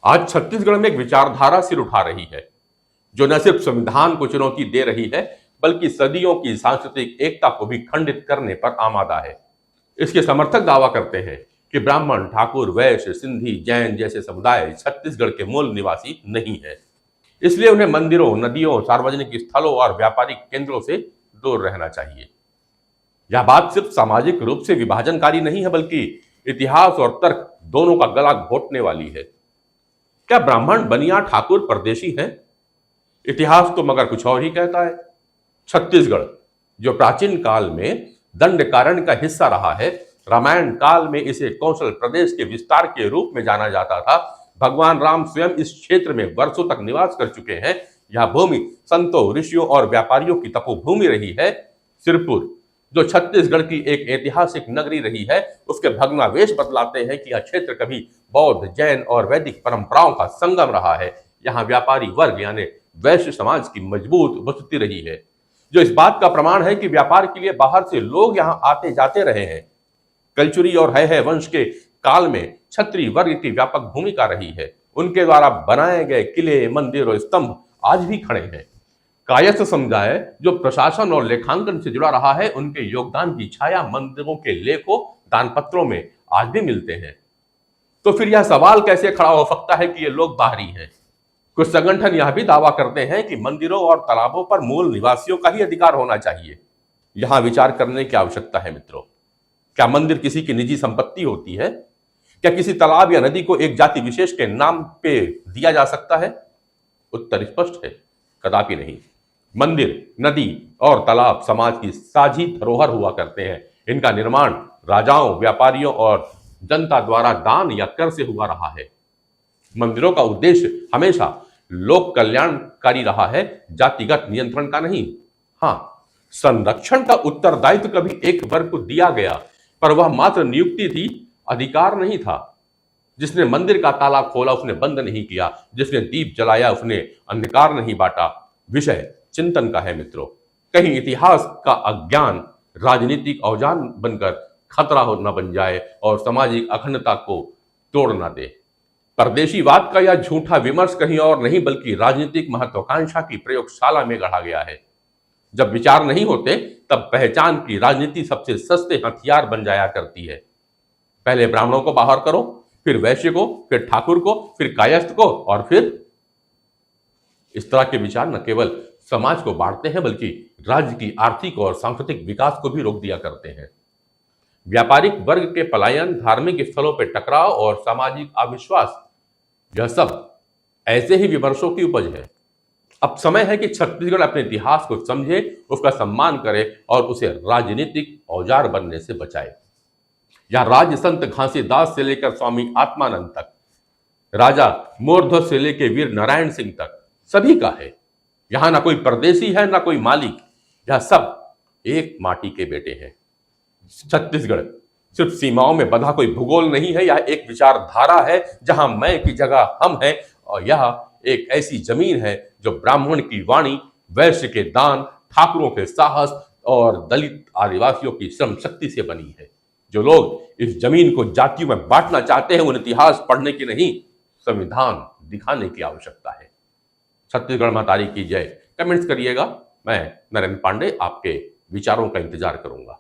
आज छत्तीसगढ़ में एक विचारधारा सिर उठा रही है जो न सिर्फ संविधान को चुनौती दे रही है बल्कि सदियों की सांस्कृतिक एकता को भी खंडित करने पर आमादा है। इसके समर्थक दावा करते हैं कि ब्राह्मण, ठाकुर, वैश्य, सिंधी, जैन जैसे समुदाय छत्तीसगढ़ के मूल निवासी नहीं है, इसलिए उन्हें मंदिरों, नदियों, सार्वजनिक स्थलों और व्यापारिक केंद्रों से दूर रहना चाहिए। यह बात सिर्फ सामाजिक रूप से विभाजनकारी नहीं है बल्कि इतिहास और तर्क दोनों का गला घोटने वाली है। क्या ब्राह्मण, बनिया, ठाकुर परदेशी हैं? इतिहास तो मगर कुछ और ही कहता है। छत्तीसगढ़, जो प्राचीन काल में दंडकारण्य का हिस्सा रहा है, रामायण काल में इसे कौशल प्रदेश के विस्तार के रूप में जाना जाता था। भगवान राम स्वयं इस क्षेत्र में वर्षों तक निवास कर चुके हैं। यह भूमि संतों, ऋषियों और व्यापारियों की तपोभूमि रही है। सिरपुर, जो छत्तीसगढ़ की एक ऐतिहासिक नगरी रही है, उसके भग्नावशेष बतलाते हैं कि यह क्षेत्र कभी बौद्ध, जैन और वैदिक परंपराओं का संगम रहा है। यहाँ व्यापारी वर्ग यानी वैश्य समाज की मजबूत उपस्थिति रही है, जो इस बात का प्रमाण है कि व्यापार के लिए बाहर से लोग यहाँ आते जाते रहे हैं। कलचुरी और है वंश के काल में क्षत्रिय वर्ग की व्यापक भूमिका रही है। उनके द्वारा बनाए गए किले, मंदिर और स्तंभ आज भी खड़े हैं। कायस्थ समुदाय, जो प्रशासन और लेखांकन से जुड़ा रहा है, उनके योगदान की छाया मंदिरों के लेखों, दानपत्रों में आज भी मिलते हैं। तो फिर यह सवाल कैसे खड़ा हो सकता है कि ये लोग बाहरी हैं? कुछ संगठन यह भी दावा करते हैं कि मंदिरों और तालाबों पर मूल निवासियों का ही अधिकार होना चाहिए। यहां विचार करने की आवश्यकता है मित्रों। क्या मंदिर किसी की निजी संपत्ति होती है? क्या किसी तालाब या नदी को एक जाति विशेष के नाम पे दिया जा सकता है? उत्तर स्पष्ट है, कदापि नहीं। मंदिर, नदी और तालाब समाज की साझी धरोहर हुआ करते हैं। इनका निर्माण राजाओं, व्यापारियों और जनता द्वारा दान या कर से हुआ रहा है। मंदिरों का उद्देश्य हमेशा लोक कल्याणकारी रहा है, जातिगत नियंत्रण का नहीं। हाँ, संरक्षण का उत्तरदायित्व कभी एक वर्ग को दिया गया, पर वह मात्र नियुक्ति थी, अधिकार नहीं था। जिसने मंदिर का ताला खोला उसने बंद नहीं किया, जिसने दीप जलाया उसने अंधकार नहीं बांटा। विषय चिंतन का है मित्रों। कहीं इतिहास का अज्ञान राजनीतिक औजार बनकर खतरा हो न बन जाए और सामाजिक अखंडता को तोड़ न दे। परदेशीवाद का यह झूठा विमर्श कहीं और नहीं बल्कि राजनीतिक महत्वाकांक्षा की प्रयोगशाला में गढ़ा गया है। जब विचार नहीं होते तब पहचान की राजनीति सबसे सस्ते हथियार बन जाया करती है। पहले ब्राह्मणों को बाहर करो, फिर वैश्य को, फिर ठाकुर को, फिर कायस्थ को, और फिर इस तरह के विचार न केवल समाज को बांटते हैं बल्कि राज्य की आर्थिक और सांस्कृतिक विकास को भी रोक दिया करते हैं। व्यापारिक वर्ग के पलायन, धार्मिक स्थलों पर टकराव और सामाजिक अविश्वास, यह सब ऐसे ही विमर्शों की उपज है। अब समय है कि छत्तीसगढ़ अपने इतिहास को समझे, उसका सम्मान करे और उसे राजनीतिक औजार बनने से बचाए। यह राज्य संत घासीदास से लेकर स्वामी आत्मानंद तक, राजा मोरध्वज से लेकर वीर नारायण सिंह तक सभी का है। यहां ना कोई परदेशी है, ना कोई मालिक। यह सब एक माटी के बेटे हैं। छत्तीसगढ़ सिर्फ सीमाओं में बंधा कोई भूगोल नहीं है, यह एक विचारधारा है जहां मैं की जगह हम हैं, और यह एक ऐसी जमीन है जो ब्राह्मण की वाणी, वैश्य के दान, ठाकुरों के साहस और दलित आदिवासियों की श्रम शक्ति से बनी है। जो लोग इस जमीन को जातियों में बांटना चाहते हैं, उन इतिहास पढ़ने की नहीं, संविधान दिखाने की आवश्यकता है। छत्तीसगढ़ महतारी की जय। कमेंट्स करिएगा। मैं नरेंद्र पांडे आपके विचारों का इंतजार करूंगा।